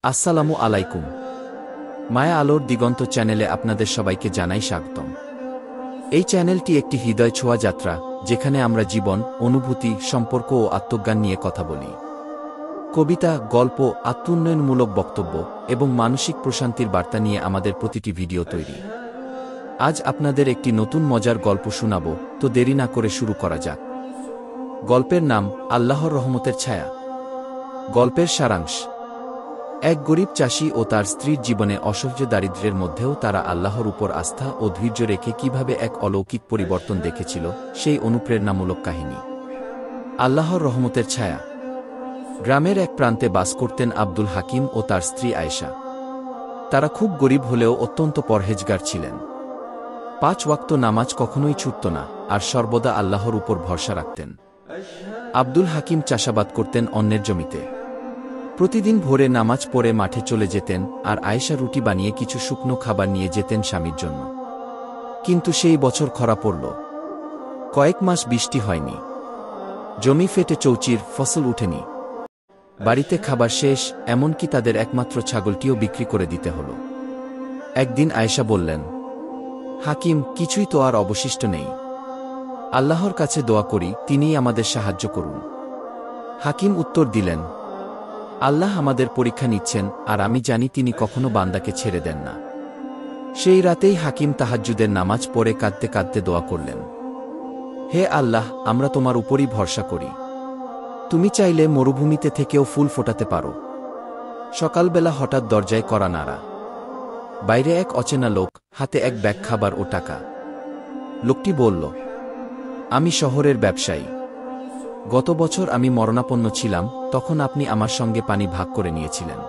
আসসালামু আলাইকুম। মায়া আলোর দিগন্ত চ্যানেলে আপনাদের সবাইকে জানাই স্বাগতম। এই চ্যানেলটি একটি হৃদয় ছোঁয়া যাত্রা, যেখানে আমরা জীবন, অনুভূতি, সম্পর্ক ও আত্মজ্ঞান নিয়ে কথা বলি। কবিতা, গল্প, আত্মোন্নয়নমূলক বক্তব্য এবং মানসিক প্রশান্তির বার্তা নিয়ে আমাদের প্রতিটি ভিডিও তৈরি। আজ আপনাদের একটি নতুন মজার গল্প শোনাব, তো দেরি না করে শুরু করা যাক। গল্পের নাম আল্লাহর রহমতের ছায়া। গল্পের সারাংশ: এক গরিব চাষি ও তার স্ত্রীর জীবনে অসহ্য দারিদ্র্যের মধ্যেও তারা আল্লাহর উপর আস্থা ও ধৈর্য রেখে কিভাবে এক অলৌকিক পরিবর্তন দেখেছিল, সেই অনুপ্রেরণামূলক কাহিনী। আল্লাহর রহমতের ছায়া। গ্রামের এক প্রান্তে বাস করতেন আব্দুল হাকিম ও তার স্ত্রী আয়েশা। তারা খুব গরিব হলেও অত্যন্ত পরহেজগার ছিলেন। 5 ওয়াক্ত নামাজ কখনোই ছুটত না, আর সর্বদা আল্লাহর উপর ভরসা রাখতেন। আব্দুল হাকিম চাষাবাদ করতেন অন্যের জমিতে। প্রতিদিন ভোরে নামাজ পড়ে মাঠে চলে যেতেন, আর আয়েশা রুটি বানিয়ে কিছু শুকনো খাবার নিয়ে যেতেন স্বামীর জন্য। কিন্তু সেই বছর খরা পড়ল। কয়েক মাস বৃষ্টি হয়নি। জমি ফেটে চৌচির ফসল উঠেনি। বাড়িতে খাবার শেষ, এমনকি তাদের একমাত্র ছাগলটিও বিক্রি করে দিতে হল। একদিন আয়েশা বললেন, হাকিম, কিছুই তো আর অবশিষ্ট নেই। আল্লাহর কাছে দোয়া করি, তিনিই আমাদের সাহায্য করুন। হাকিম উত্তর দিলেন, আল্লাহ আমাদের পরীক্ষা নিচ্ছেন, আর আমি জানি তিনি কখনো বান্দাকে ছেড়ে দেন না। সেই রাতেই হাকিম তাহাজ্জুদের নামাজ পড়ে কাঁদতে কাঁদতে দোয়া করলেন, হে আল্লাহ, আমরা তোমার উপরই ভরসা করি। তুমি চাইলে মরুভূমিতে থেকেও ফুল ফোটাতে পারো। সকালবেলা হঠাৎ দরজায় কড়া নাড়া। বাইরে এক অচেনা লোক, হাতে এক ব্যাগ খাবার ও টাকা। লোকটি বলল, আমি শহরের ব্যবসায়ী। গত বছর আমি মরণাপন্ন ছিলাম, তখন আপনি আমার সঙ্গে পানি ভাগ করে নিয়েছিলেন।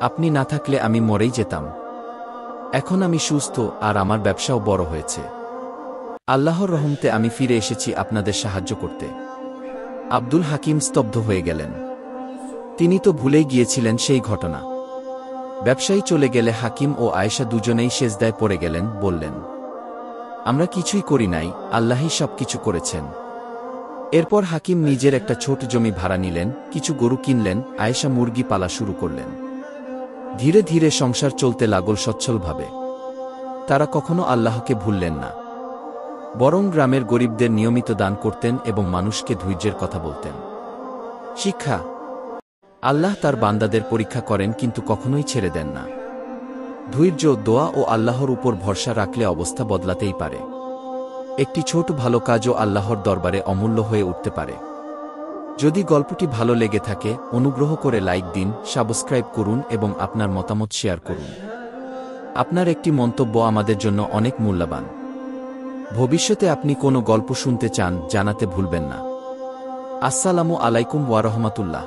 আপনি না থাকলে আমি মরেই যেতাম। এখন আমি সুস্থ, আর আমার ব্যবসাও বড় হয়েছে। আল্লাহর রহমতে আমি ফিরে এসেছি আপনাদের সাহায্য করতে। আব্দুল হাকিম স্তব্ধ হয়ে গেলেন। তিনি তো ভুলেই গিয়েছিলেন সেই ঘটনা। ব্যবসায়ী চলে গেলে হাকিম ও আয়েশা দুজনেই সেজদায় পড়ে গেলেন, বললেন, আমরা কিছুই করি নাই, আল্লাহই সবকিছু করেছেন। এরপর হাকিম নিজের একটা ছোট জমি ভাড়া নিলেন, কিছু গরু কিনলেন, আয়েশা মুরগি পালা শুরু করলেন। ধীরে ধীরে সংসার চলতে লাগল সচ্ছলভাবে। তারা কখনো আল্লাহকে ভুললেন না, বরং গ্রামের গরিবদের নিয়মিত দান করতেন এবং মানুষকে ধৈর্যের কথা বলতেন। শিক্ষা: আল্লাহ তার বান্দাদের পরীক্ষা করেন, কিন্তু কখনোই ছেড়ে দেন না। ধৈর্য, দোয়া ও আল্লাহর উপর ভরসা রাখলে অবস্থা বদলাতেই পারে। একটি ছোট ভালো কাজও আল্লাহর দরবারে অমূল্য হয়ে উঠতে পারে। যদি গল্পটি ভালো লেগে থাকে, অনুগ্রহ করে লাইক দিন, সাবস্ক্রাইব করুন এবং আপনার মতামত শেয়ার করুন। আপনার একটি মন্তব্য আমাদের জন্য অনেক মূল্যবান। ভবিষ্যতে আপনি কোনো গল্প শুনতে চান, জানাতে ভুলবেন না। আসসালামু আলাইকুম ওয়া রাহমাতুল্লাহ।